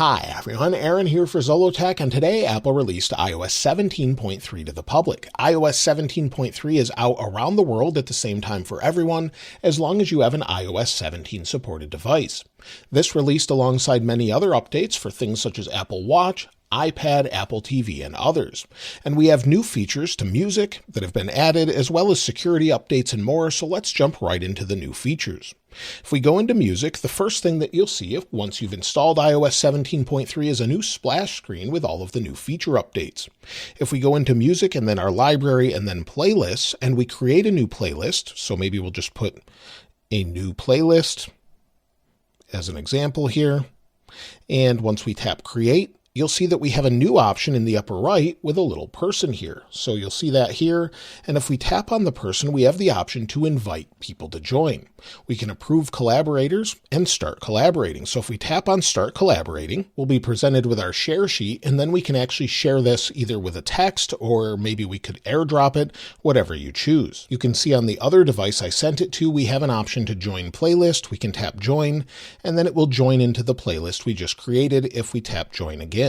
Hi everyone, Aaron here for Zollotech, and today Apple released iOS 17.3 to the public. iOS 17.3 is out around the world at the same time for everyone, as long as you have an iOS 17 supported device. This released alongside many other updates for things such as Apple Watch, iPad, Apple TV, and others. And we have new features to music that have been added, as well as security updates and more, so let's jump right into the new features. If we go into music, the first thing that you'll see once you've installed iOS 17.3 is a new splash screen with all of the new feature updates. If we go into music and then our library and then playlists, and we create a new playlist, so maybe we'll just put a new playlist as an example here, and once we tap create, you'll see that we have a new option in the upper right with a little person here. So you'll see that here. And if we tap on the person, we have the option to invite people to join. We can approve collaborators and start collaborating. So if we tap on start collaborating, we'll be presented with our share sheet, and then we can actually share this either with a text or maybe we could airdrop it, whatever you choose. You can see on the other device I sent it to, we have an option to join playlist. We can tap join, and then it will join into the playlist we just created if we tap join again.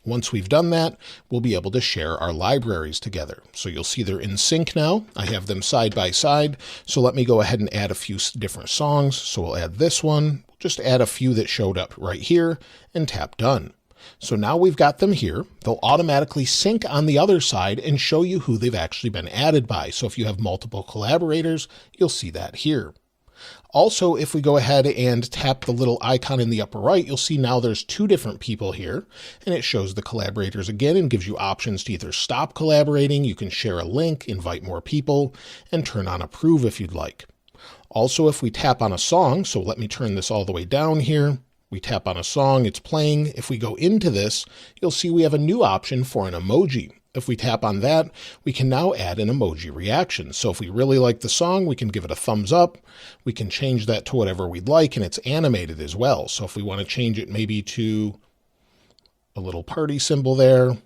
Once we've done that, we'll be able to share our libraries together. So you'll see they're in sync now. I have them side by side. So let me go ahead and add a few different songs. So we'll add this one, just add a few that showed up right here and tap done. So now we've got them here. They'll automatically sync on the other side and show you who they've actually been added by. So if you have multiple collaborators, you'll see that here. Also, if we go ahead and tap the little icon in the upper right, you'll see now there's two different people here, and it shows the collaborators again and gives you options to either stop collaborating, you can share a link, invite more people, and turn on approve if you'd like. Also, if we tap on a song, so let me turn this all the way down here, we tap on a song, it's playing. If we go into this, you'll see we have a new option for an emoji. If we tap on that, we can now add an emoji reaction. So if we really like the song, we can give it a thumbs up. We can change that to whatever we'd like, and it's animated as well. So if we want to change it maybe to a little party symbol there,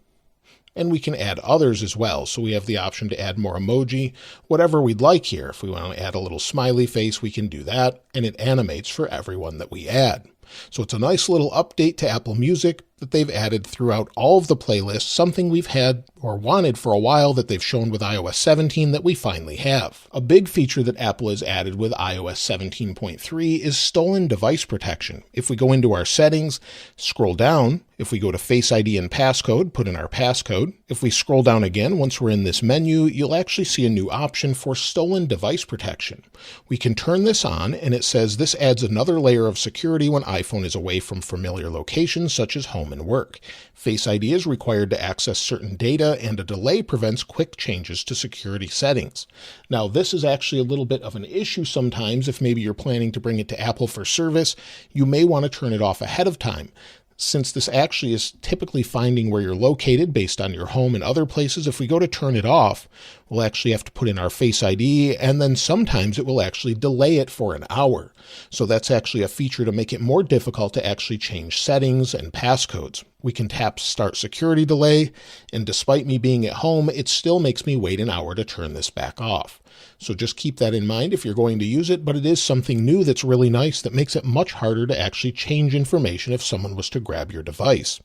and we can add others as well. So we have the option to add more emoji, whatever we'd like here. If we want to add a little smiley face, we can do that, and it animates for everyone that we add. So it's a nice little update to Apple Music that they've added throughout all of the playlists, something we've had or wanted for a while that they've shown with iOS 17 that we finally have. A big feature that Apple has added with iOS 17.3 is stolen device protection. If we go into our settings, scroll down, if we go to Face ID and passcode, put in our passcode. If we scroll down again, once we're in this menu, you'll actually see a new option for stolen device protection. We can turn this on, and it says this adds another layer of security when iPhone is away from familiar locations such as home and work. Face ID is required to access certain data, and a delay prevents quick changes to security settings. Now, this is actually a little bit of an issue sometimes. If maybe you're planning to bring it to Apple for service, you may want to turn it off ahead of time. Since this actually is typically finding where you're located based on your home and other places, if we go to turn it off, we'll actually have to put in our Face ID, and then sometimes it will actually delay it for an hour. So that's actually a feature to make it more difficult to actually change settings and passcodes. We can tap Start Security Delay, and despite me being at home, it still makes me wait an hour to turn this back off. So just keep that in mind if you're going to use it, but it is something new that's really nice that makes it much harder to actually change information if someone was to grab your device.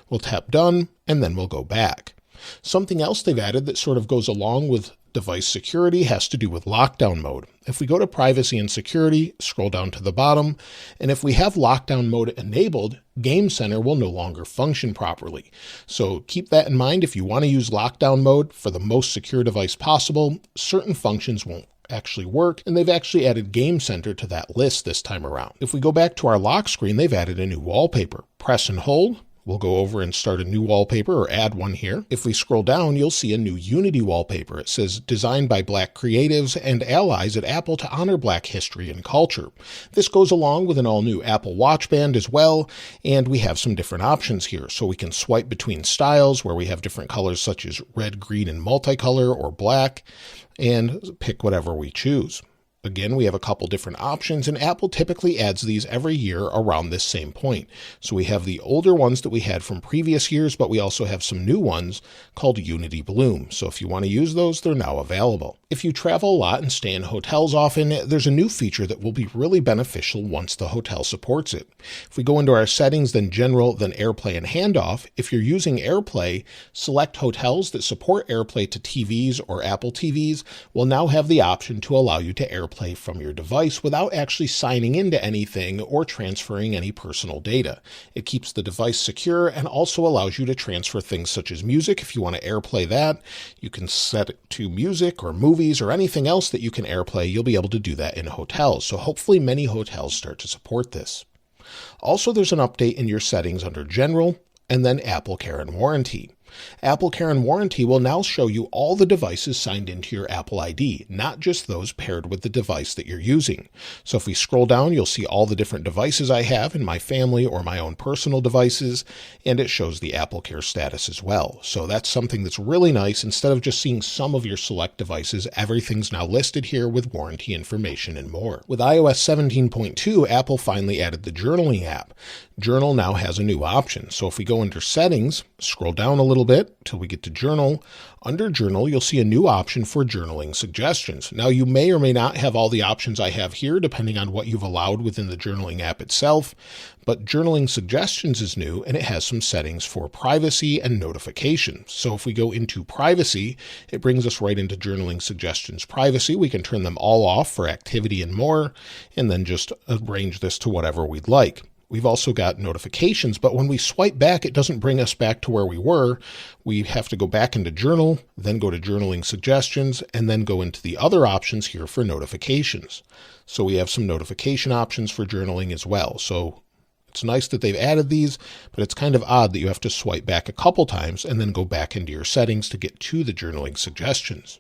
We'll tap Done, and then we'll go back. Something else they've added that sort of goes along with device security has to do with lockdown mode. If we go to privacy and security, scroll down to the bottom, and if we have lockdown mode enabled, Game Center will no longer function properly. So keep that in mind. If you want to use lockdown mode for the most secure device possible, certain functions won't actually work, and they've actually added Game Center to that list this time around. If we go back to our lock screen, they've added a new wallpaper. Press and hold. We'll go over and start a new wallpaper or add one here. If we scroll down, you'll see a new Unity wallpaper. It says designed by Black creatives and allies at Apple to honor Black history and culture. This goes along with an all-new Apple Watch band as well, and we have some different options here. So we can swipe between styles where we have different colors such as red, green, and multicolor or black, and pick whatever we choose. Again, we have a couple different options, and Apple typically adds these every year around this same point. So we have the older ones that we had from previous years, but we also have some new ones called Unity Bloom. So if you want to use those, they're now available. If you travel a lot and stay in hotels often, there's a new feature that will be really beneficial once the hotel supports it. If we go into our settings, then General, then AirPlay and Handoff, if you're using AirPlay, select hotels that support AirPlay to TVs or Apple TVs will now have the option to allow you to AirPlay from your device without actually signing into anything or transferring any personal data. It keeps the device secure and also allows you to transfer things such as music. If you want to AirPlay that, you can set it to music or movies or anything else that you can AirPlay. You'll be able to do that in hotels. So hopefully many hotels start to support this. Also, there's an update in your settings under General and then Apple Care and Warranty. Apple Care and Warranty will now show you all the devices signed into your Apple ID, not just those paired with the device that you're using. So if we scroll down, you'll see all the different devices I have in my family or my own personal devices, and it shows the Apple Care status as well. So that's something that's really nice. Instead of just seeing some of your select devices, everything's now listed here with warranty information and more. With iOS 17.2, Apple finally added the journaling app. Journal now has a new option. So if we go under Settings, scroll down a little bit till we get to Journal. Under Journal, you'll see a new option for journaling suggestions. Now, you may or may not have all the options I have here, depending on what you've allowed within the journaling app itself, but journaling suggestions is new, and it has some settings for privacy and notifications. So if we go into privacy, it brings us right into journaling suggestions privacy. We can turn them all off for activity and more, and then just arrange this to whatever we'd like. We've also got notifications, but when we swipe back, it doesn't bring us back to where we were. We have to go back into Journal, then go to Journaling Suggestions, and then go into the other options here for notifications. So we have some notification options for journaling as well. So it's nice that they've added these, but it's kind of odd that you have to swipe back a couple times and then go back into your settings to get to the journaling suggestions.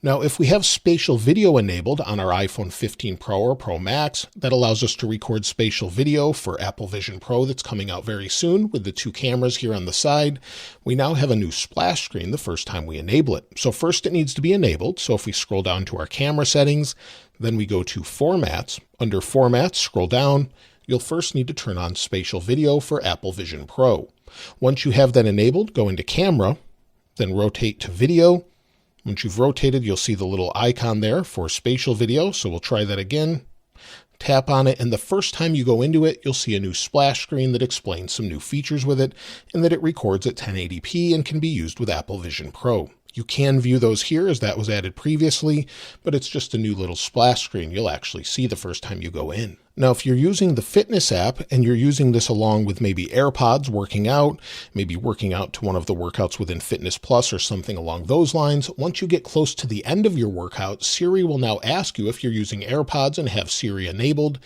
Now, if we have spatial video enabled on our iPhone 15 Pro or Pro Max, that allows us to record spatial video for Apple Vision Pro that's coming out very soon with the two cameras here on the side. We now have a new splash screen the first time we enable it. So first it needs to be enabled. So if we scroll down to our camera settings, then we go to Formats. Under Formats, scroll down. You'll first need to turn on spatial video for Apple Vision Pro. Once you have that enabled, go into Camera, then rotate to Video. Once you've rotated, you'll see the little icon there for spatial video. So we'll try that again. Tap on it, and the first time you go into it, you'll see a new splash screen that explains some new features with it, and that it records at 1080p and can be used with Apple Vision Pro. You can view those here as that was added previously, but it's just a new little splash screen you'll actually see the first time you go in. Now, if you're using the fitness app and you're using this along with maybe AirPods working out, maybe working out to one of the workouts within Fitness Plus or something along those lines, once you get close to the end of your workout, Siri will now ask you if you're using AirPods and have Siri enabled,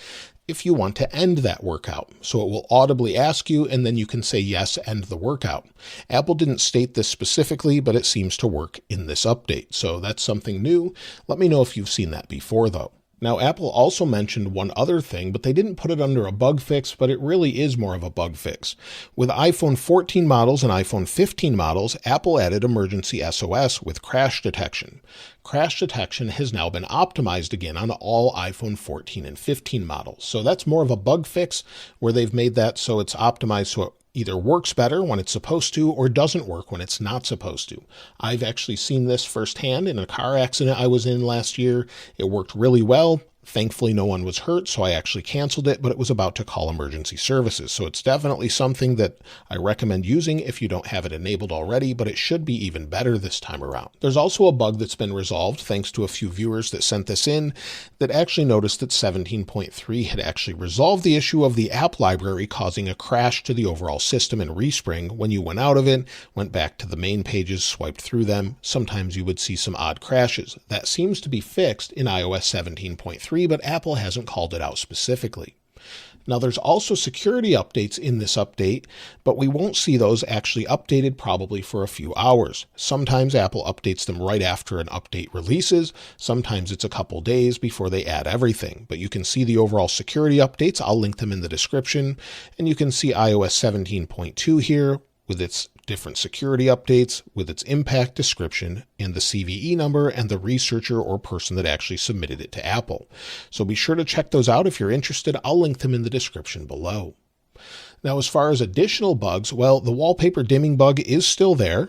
if you want to end that workout. So it will audibly ask you, and then you can say, yes, end the workout. Apple didn't state this specifically, but it seems to work in this update. So that's something new. Let me know if you've seen that before, though. Now, Apple also mentioned one other thing, but they didn't put it under a bug fix, but it really is more of a bug fix. With iPhone 14 models and iPhone 15 models, Apple added emergency SOS with crash detection. Crash detection has now been optimized again on all iPhone 14 and 15 models. So that's more of a bug fix where they've made that so it's optimized so it either works better when it's supposed to or doesn't work when it's not supposed to. I've actually seen this firsthand in a car accident I was in last year. It worked really well. Thankfully, no one was hurt, so I actually canceled it, but it was about to call emergency services. So it's definitely something that I recommend using if you don't have it enabled already, but it should be even better this time around. There's also a bug that's been resolved, thanks to a few viewers that sent this in, that actually noticed that 17.3 had actually resolved the issue of the app library causing a crash to the overall system in Respring. When you went out of it, went back to the main pages, swiped through them, sometimes you would see some odd crashes. That seems to be fixed in iOS 17.3. But Apple hasn't called it out specifically. Now, there's also security updates in this update, but we won't see those actually updated probably for a few hours. Sometimes Apple updates them right after an update releases. Sometimes it's a couple days before they add everything. But you can see the overall security updates. I'll link them in the description. And you can see iOS 17.2 here with its different security updates with its impact description and the CVE number and the researcher or person that actually submitted it to Apple. So be sure to check those out if you're interested. I'll link them in the description below. Now, as far as additional bugs, well, the wallpaper dimming bug is still there.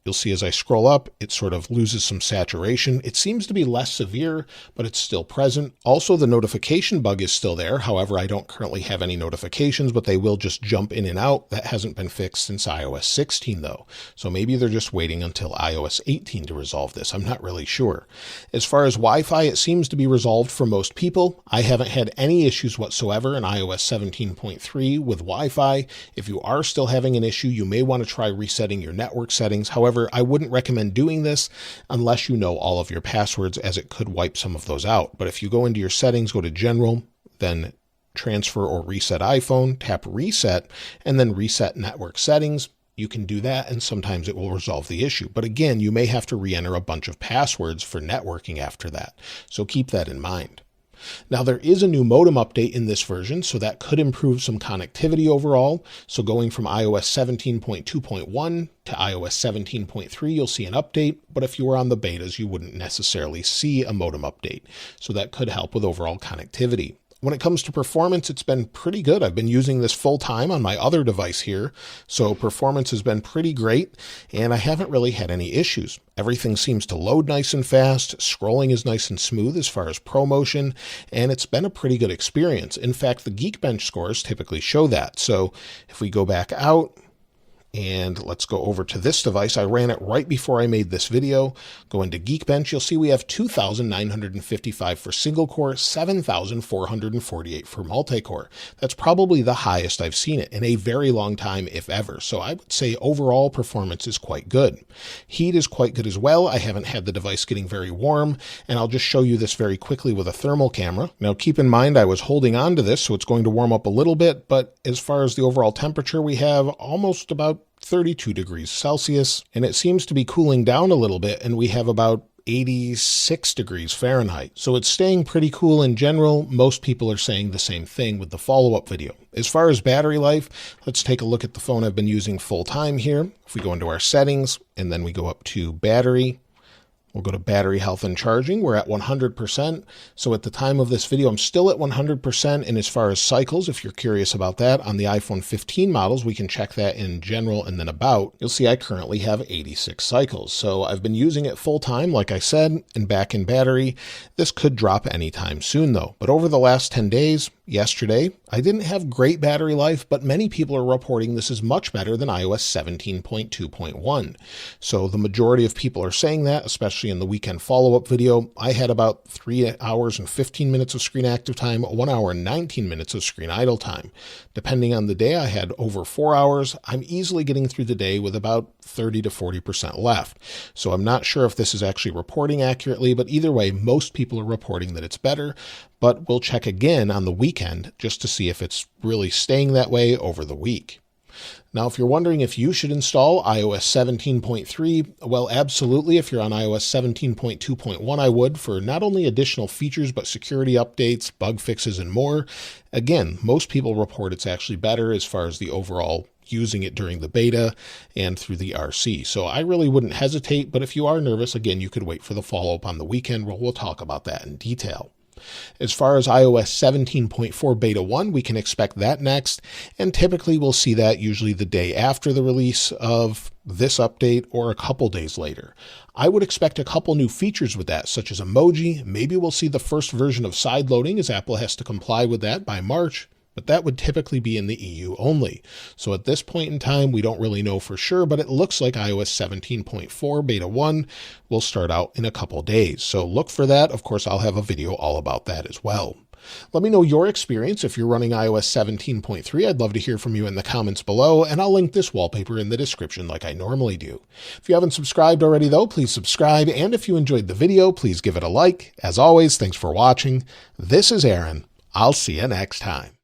You'll see as I scroll up, it sort of loses some saturation. It seems to be less severe, but it's still present. Also, the notification bug is still there. However, I don't currently have any notifications, but they will just jump in and out. That hasn't been fixed since iOS 16, though. So maybe they're just waiting until iOS 18 to resolve this. I'm not really sure. As far as Wi-Fi, it seems to be resolved for most people. I haven't had any issues whatsoever in iOS 17.3 with Wi-Fi. If you are still having an issue, you may want to try resetting your network settings. However, I wouldn't recommend doing this unless you know all of your passwords, as it could wipe some of those out. But if you go into your settings, go to General, then Transfer or Reset iPhone, tap Reset, and then Reset Network Settings, you can do that, and sometimes it will resolve the issue. But again, you may have to re-enter a bunch of passwords for networking after that. So keep that in mind. Now, there is a new modem update in this version, so that could improve some connectivity overall. So going from iOS 17.2.1 to iOS 17.3, you'll see an update, but if you were on the betas, you wouldn't necessarily see a modem update. So that could help with overall connectivity. When it comes to performance, it's been pretty good. I've been using this full time on my other device here, so performance has been pretty great, and I haven't really had any issues. Everything seems to load nice and fast, scrolling is nice and smooth as far as ProMotion, and it's been a pretty good experience. In fact, the Geekbench scores typically show that. So if we go back out, and let's go over to this device. I ran it right before I made this video. Go into Geekbench. You'll see we have 2,955 for single core, 7,448 for multi-core. That's probably the highest I've seen it in a very long time, if ever. So I would say overall performance is quite good. Heat is quite good as well. I haven't had the device getting very warm, and I'll just show you this very quickly with a thermal camera. Now keep in mind I was holding on to this, so it's going to warm up a little bit, but as far as the overall temperature, we have almost about 32 degrees Celsius, and it seems to be cooling down a little bit, and we have about 86 degrees Fahrenheit. So it's staying pretty cool in general. Most people are saying the same thing with the follow-up video. As far as battery life, let's take a look at the phone I've been using full time here. If we go into our settings, and then we go up to battery, we'll go to battery health and charging. We're at 100%. So at the time of this video, I'm still at 100%. And as far as cycles, if you're curious about that, on the iPhone 15 models, we can check that in general and then about. You'll see I currently have 86 cycles. So I've been using it full time, like I said, and back in battery. This could drop anytime soon though. But over the last 10 days, yesterday, I didn't have great battery life, but many people are reporting this is much better than iOS 17.2.1. So the majority of people are saying that, especially in the weekend follow-up video. I had about 3 hours and 15 minutes of screen active time, 1 hour and 19 minutes of screen idle time. Depending on the day, I had over 4 hours. I'm easily getting through the day with about 30 to 40% left. So I'm not sure if this is actually reporting accurately, but either way, most people are reporting that it's better. But we'll check again on the weekend just to see if it's really staying that way over the week. Now, if you're wondering if you should install iOS 17.3, well, absolutely. If you're on iOS 17.2.1, I would, for not only additional features, but security updates, bug fixes, and more. Again, most people report it's actually better as far as the overall using it during the beta and through the RC. So I really wouldn't hesitate, but if you are nervous, again, you could wait for the follow-up on the weekend where we'll talk about that in detail. As far as iOS 17.4 Beta 1, we can expect that next, and typically we'll see that usually the day after the release of this update or a couple days later. I would expect a couple new features with that, such as emoji. Maybe we'll see the first version of sideloading, as Apple has to comply with that by March. But that would typically be in the EU only. So at this point in time, we don't really know for sure, but it looks like iOS 17.4 Beta 1 will start out in a couple days. So look for that. Of course, I'll have a video all about that as well. Let me know your experience if you're running iOS 17.3. I'd love to hear from you in the comments below, and I'll link this wallpaper in the description like I normally do. If you haven't subscribed already, though, please subscribe, and if you enjoyed the video, please give it a like. As always, thanks for watching. This is Aaron. I'll see you next time.